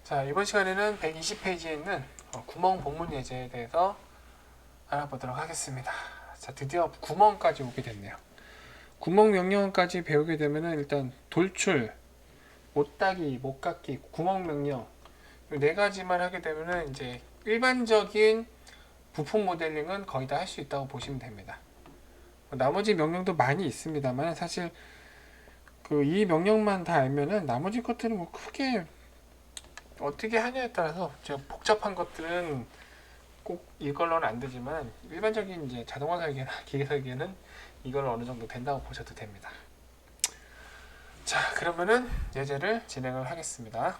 자, 이번 시간에는 120페이지에 있는 구멍 복문 예제에 대해서 알아보도록 하겠습니다. 자, 드디어 구멍까지 오게 됐네요. 구멍 명령어까지 배우게 되면은 일단 돌출, 못따기, 못깎기, 구멍 명령 이 네 가지만 하게 되면은 이제 일반적인 부품 모델링은 거의 다 할 수 있다고 보시면 됩니다. 나머지 명령도 많이 있습니다만 사실 이 명령만 다 알면은 나머지 것들은 뭐 크게 어떻게 하냐에 따라서 복잡한 것들은 꼭 이걸로는 안 되지만 일반적인 이제 자동화 설계나 기계 설계는 이걸로 어느 정도 된다고 보셔도 됩니다. 자, 그러면은 예제를 진행을 하겠습니다.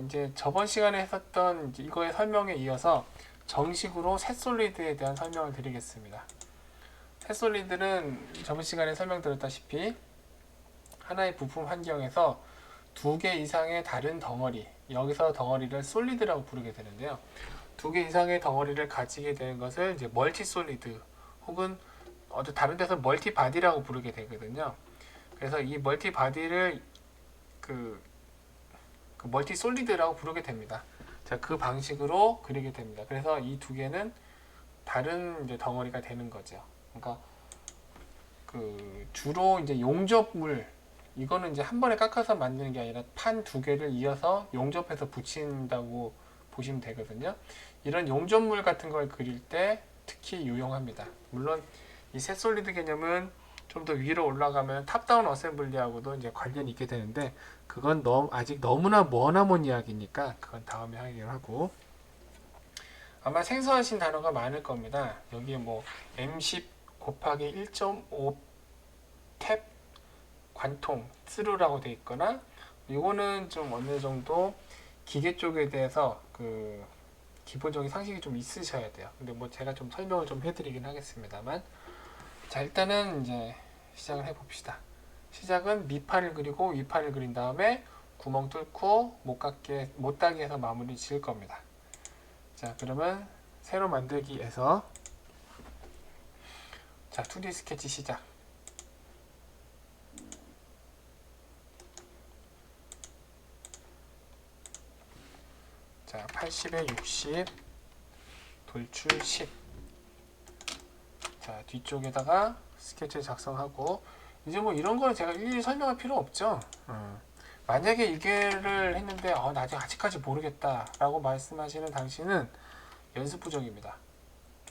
이제 저번 시간에 했었던 이제 이거의 설명에 이어서 정식으로 셋솔리드에 대한 설명을 드리겠습니다. 셋솔리드는 저번 시간에 설명드렸다시피 하나의 부품 환경에서 두 개 이상의 다른 덩어리, 여기서 덩어리를 솔리드라고 부르게 되는데요. 두 개 이상의 덩어리를 가지게 되는 것을 이제 멀티 솔리드 혹은 어떤 다른 데서 멀티 바디라고 부르게 되거든요. 그래서 이 멀티 바디를 그 멀티 솔리드라고 부르게 됩니다. 자, 그 방식으로 그리게 됩니다. 그래서 이 두 개는 다른 이제 덩어리가 되는 거죠. 그러니까 주로 이제 용접물, 이거는 이제 한 번에 깎아서 만드는 게 아니라 판 두 개를 이어서 용접해서 붙인다고 보시면 되거든요. 이런 용접물 같은 걸 그릴 때 특히 유용합니다. 물론 이 셋솔리드 개념은 좀 더 위로 올라가면 탑다운 어셈블리하고도 이제 관련이 있게 되는데 그건 아직 너무나 머나먼 이야기니까 그건 다음에 하기로 하고, 아마 생소하신 단어가 많을 겁니다. 여기에 뭐 M10 곱하기 1.5 탭 관통 스루라고 되어 있거나, 이거는 좀 어느 정도 기계 쪽에 대해서 기본적인 상식이 좀 있으셔야 돼요. 근데 뭐 제가 좀 설명을 좀 해드리긴 하겠습니다만, 자, 일단은 이제 시작을 해봅시다. 시작은 밑판을 그리고 윗판을 그린 다음에 구멍 뚫고 못따기해서 마무리 지을 겁니다. 자, 그러면 새로 만들기에서 자, 2D 스케치 시작. 자, 80에 60 돌출 10. 자, 뒤쪽에다가 스케치 작성하고, 이제 뭐 이런 거는 제가 일일이 설명할 필요 없죠. 만약에 이게를 했는데 나 아직까지 모르겠다 라고 말씀하시는 당신은 연습 부족입니다.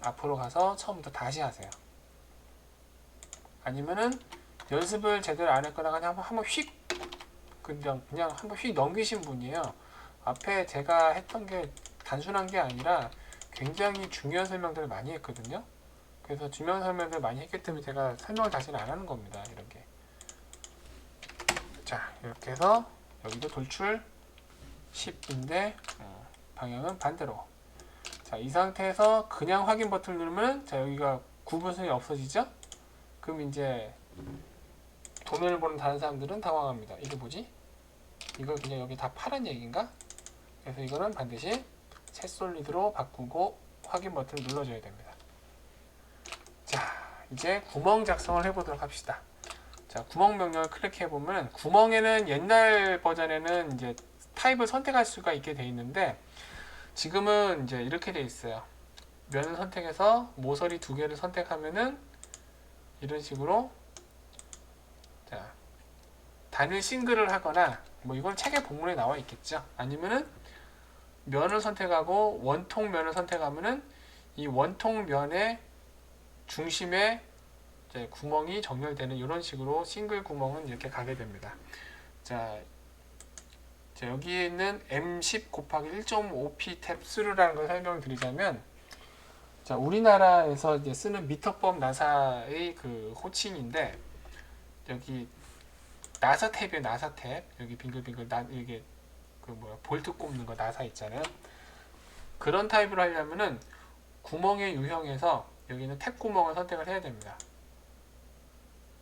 앞으로 가서 처음부터 다시 하세요. 아니면은 연습을 제대로 안 했거나 그냥 한번 그냥 한번 휙 넘기신 분이에요. 앞에 제가 했던 게 단순한 게 아니라 굉장히 중요한 설명들을 많이 했거든요. 그래서 중요한 설명들을 많이 했기 때문에 제가 설명을 다시는 안 하는 겁니다. 이렇게. 자, 이렇게 해서 여기도 돌출 10인데 방향은 반대로. 자, 이 상태에서 그냥 확인 버튼을 누르면 자, 여기가 구분선이 없어지죠? 그럼 이제 도면을 보는 다른 사람들은 당황합니다. 이게 뭐지? 이거 그냥 여기 다 파란 얘기인가? 그래서 이거는 반드시 셋솔리드로 바꾸고 확인 버튼을 눌러줘야 됩니다. 자, 이제 구멍 작성을 해보도록 합시다. 자, 구멍 명령을 클릭해보면 구멍에는 옛날 버전에는 이제 타입을 선택할 수가 있게 돼 있는데 지금은 이제 이렇게 돼 있어요. 면을 선택해서 모서리 두 개를 선택하면은 이런 식으로 자, 단일 싱글을 하거나 뭐 이건 책의 본문에 나와 있겠죠. 아니면은 면을 선택하고 원통 면을 선택하면은 이 원통 면의 중심에 이제 구멍이 정렬되는 이런 식으로 싱글 구멍은 이렇게 가게 됩니다. 자, 여기에 있는 M10 곱하기 1.5P 탭 스루라는 걸 설명을 드리자면, 자, 우리나라에서 이제 쓰는 미터법 나사의 호칭인데, 여기 나사 탭이에요. 나사 탭. 여기 빙글빙글 이게 볼트 꼽는 거 나사 있잖아요. 그런 타입으로 하려면은 구멍의 유형에서 여기는 탭 구멍을 선택을 해야 됩니다.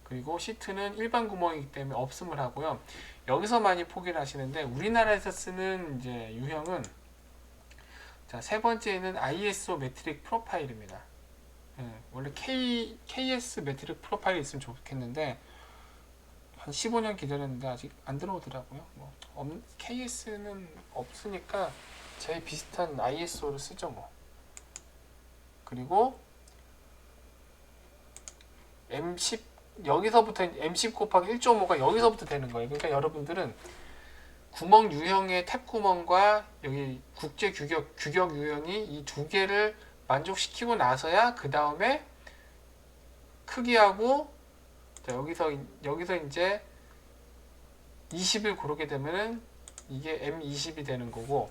그리고 시트는 일반 구멍이기 때문에 없음을 하고요. 여기서 많이 포기를 하시는데 우리나라에서 쓰는 이제 유형은 자, 세 번째는 ISO 메트릭 프로파일입니다. 원래 KS 메트릭 프로파일이 있으면 좋겠는데 한 15년 기다렸는데 아직 안 들어오더라고요. 뭐 KS는 없으니까 제일 비슷한 ISO를 쓰죠 뭐. 그리고 M10 여기서부터 M10 곱하기 1.5가 여기서부터 되는 거예요. 그러니까 여러분들은 구멍 유형의 탭 구멍과 여기 국제 규격 유형이 이 두 개를 만족시키고 나서야 그 다음에 크기하고 여기서 이제 20을 고르게 되면은 이게 M20이 되는 거고,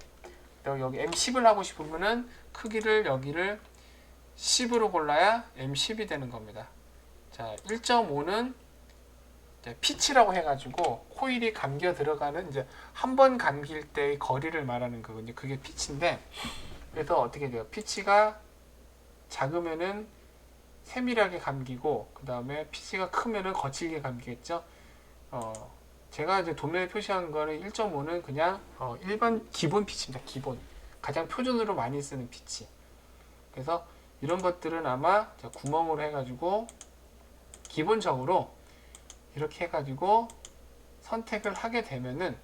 여기 M10을 하고 싶으면은 크기를 여기를 10으로 골라야 M10이 되는 겁니다. 자, 1.5는 피치라고 해가지고 코일이 감겨 들어가는 이제 한 번 감길 때의 거리를 말하는 거거든요. 그게 피치인데, 그래서 어떻게 돼요? 피치가 작으면은 세밀하게 감기고, 그 다음에 피치가 크면은 거칠게 감기겠죠. 제가 이제 도면에 표시한 거는 1.5는 그냥 일반 기본 피치입니다. 기본 가장 표준으로 많이 쓰는 피치. 그래서 이런 것들은 아마 구멍으로 해가지고 기본적으로 이렇게 해가지고 선택을 하게 되면은,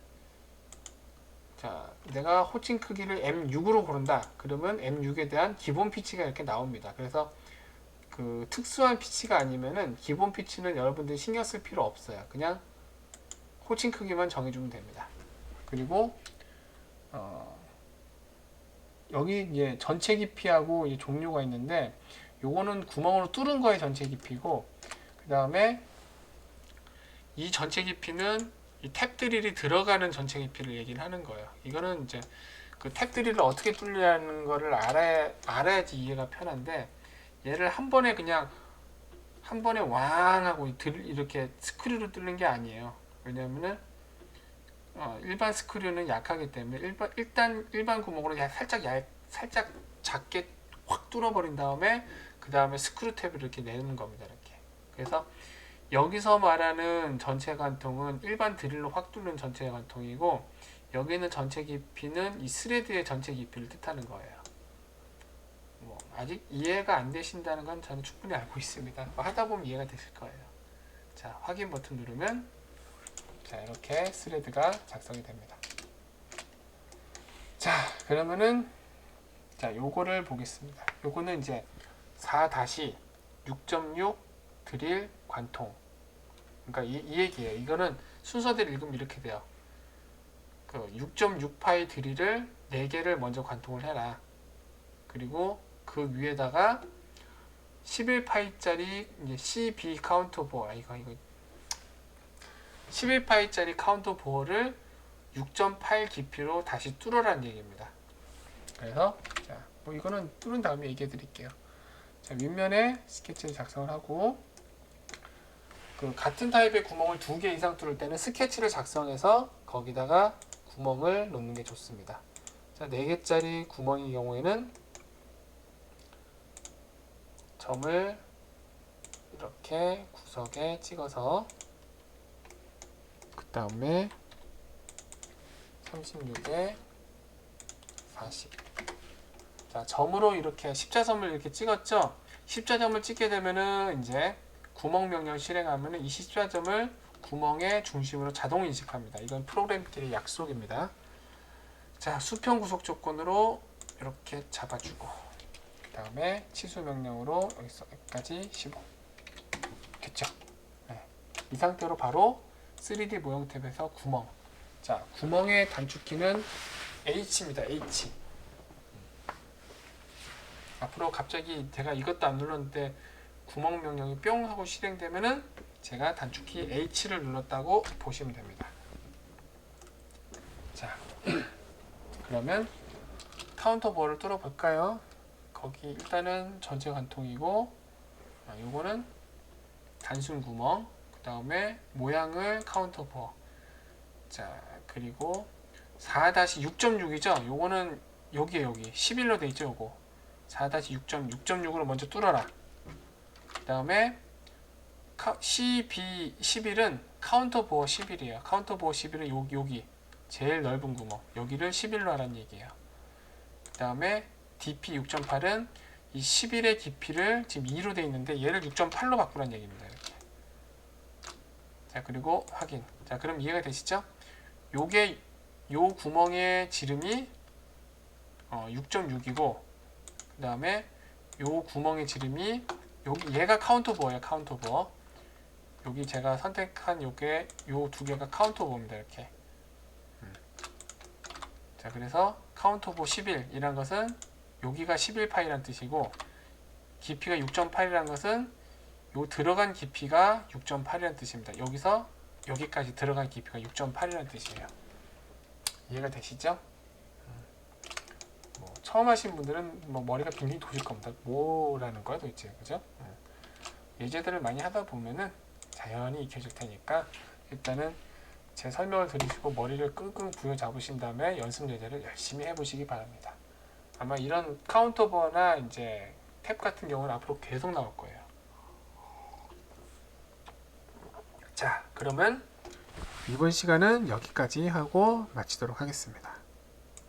자, 내가 호칭 크기를 M6으로 고른다. 그러면 M6에 대한 기본 피치가 이렇게 나옵니다. 그래서 그 특수한 피치가 아니면은 기본 피치는 여러분들이 신경 쓸 필요 없어요. 그냥 호칭 크기만 정해주면 됩니다. 그리고 여기 이제 전체 깊이하고 이제 종류가 있는데, 요거는 구멍으로 뚫은 거의 전체 깊이고, 그 다음에 이 전체 깊이는 이 탭 드릴이 들어가는 전체 깊이를 얘기를 하는 거예요. 이거는 이제 그 탭 드릴을 어떻게 뚫느냐는 거를 알아야지 이해가 편한데, 얘를 한 번에 왕 하고 이렇게 스크류로 뚫는 게 아니에요. 왜냐면은 일반 스크류는 약하기 때문에 일반 구멍으로 살짝 작게 확 뚫어버린 다음에 그 다음에 스크류 탭을 이렇게 내는 겁니다. 이렇게. 그래서 여기서 말하는 전체 관통은 일반 드릴로 확 뚫는 전체 관통이고, 여기는 전체 깊이는 이 스레드의 전체 깊이를 뜻하는 거예요. 아직 이해가 안 되신다는 건 저는 충분히 알고 있습니다. 하다 보면 이해가 되실 거예요. 자, 확인 버튼 누르면 자, 이렇게 스레드가 작성이 됩니다. 자, 그러면은 자, 요거를 보겠습니다. 요거는 이제 4-6.6 드릴 관통. 그러니까 이 얘기예요. 이거는 순서대로 읽으면 이렇게 돼요. 그 6.6파이 드릴을 4개를 먼저 관통을 해라. 그리고 그 위에다가 11파이짜리 이제 CB 카운터 보어, 이거 11파이짜리 카운터 보어를 6.8 깊이로 다시 뚫어라는 얘기입니다. 그래서 자, 이거는 뚫은 다음에 얘기해 드릴게요. 자, 윗면에 스케치를 작성을 하고, 그 같은 타입의 구멍을 2개 이상 뚫을 때는 스케치를 작성해서 거기다가 구멍을 놓는 게 좋습니다. 자, 4개짜리 구멍의 경우에는 점을 이렇게 구석에 찍어서, 그 다음에 36에 40. 자, 점으로 이렇게 십자점을 이렇게 찍었죠. 십자점을 찍게 되면은 이제 구멍 명령 실행하면은 이 십자점을 구멍의 중심으로 자동 인식합니다. 이건 프로그램끼리 약속입니다. 자, 수평 구속 조건으로 이렇게 잡아주고, 그 다음에 치수 명령으로 여기까지 15. 됐죠? 네. 이 상태로 바로 3D 모형 탭에서 구멍. 자, 구멍의 단축키는 H입니다. H. 앞으로 갑자기 제가 이것도 안 눌렀는데 구멍 명령이 뿅 하고 실행되면은 제가 단축키 H를 눌렀다고 보시면 됩니다. 자, 그러면 카운터 보어를 뚫어 볼까요? 거기 일단은 전체 관통이고, 요거는 단순 구멍, 그 다음에 모양을 카운터 보어. 자, 그리고 4-6.6이죠? 요거는 여기 11로 돼 있죠? 요거 4-6.6.6으로 먼저 뚫어라. 그 다음에 CB11은 카운터 보어 11이에요. 카운터 보어 11은 여기 제일 넓은 구멍, 여기를 11로 하라는 얘기예요. 그 다음에 DP 6.8은 이 11의 깊이를 지금 2로 돼 있는데 얘를 6.8로 바꾸라는 얘기입니다. 이렇게. 자, 그리고 확인. 자, 그럼 이해가 되시죠? 요게 요 구멍의 지름이 6.6이고 그 다음에 요 구멍의 지름이 여기 얘가 카운터보어예요. 카운터보어. 여기 제가 선택한 요게 요 두 개가 카운터보어입니다. 이렇게. 자, 그래서 카운터보 11이란 것은 여기가 11파이라는 뜻이고 깊이가 6.8이라는 것은 요 들어간 깊이가 6.8이라는 뜻입니다. 여기서 여기까지 들어간 깊이가 6.8이라는 뜻이에요. 이해가 되시죠? 뭐 처음 하신 분들은 뭐 머리가 빙빙 도실 겁니다. 뭐라는 거야 도대체, 그죠? 예제들을 많이 하다 보면은 자연히 익혀질 테니까 일단은 제 설명을 들으시고 머리를 끙끙 부여잡으신 다음에 연습 예제를 열심히 해보시기 바랍니다. 아마 이런 카운터버나 이제 탭 같은 경우는 앞으로 계속 나올 거예요. 자, 그러면 이번 시간은 여기까지 하고 마치도록 하겠습니다.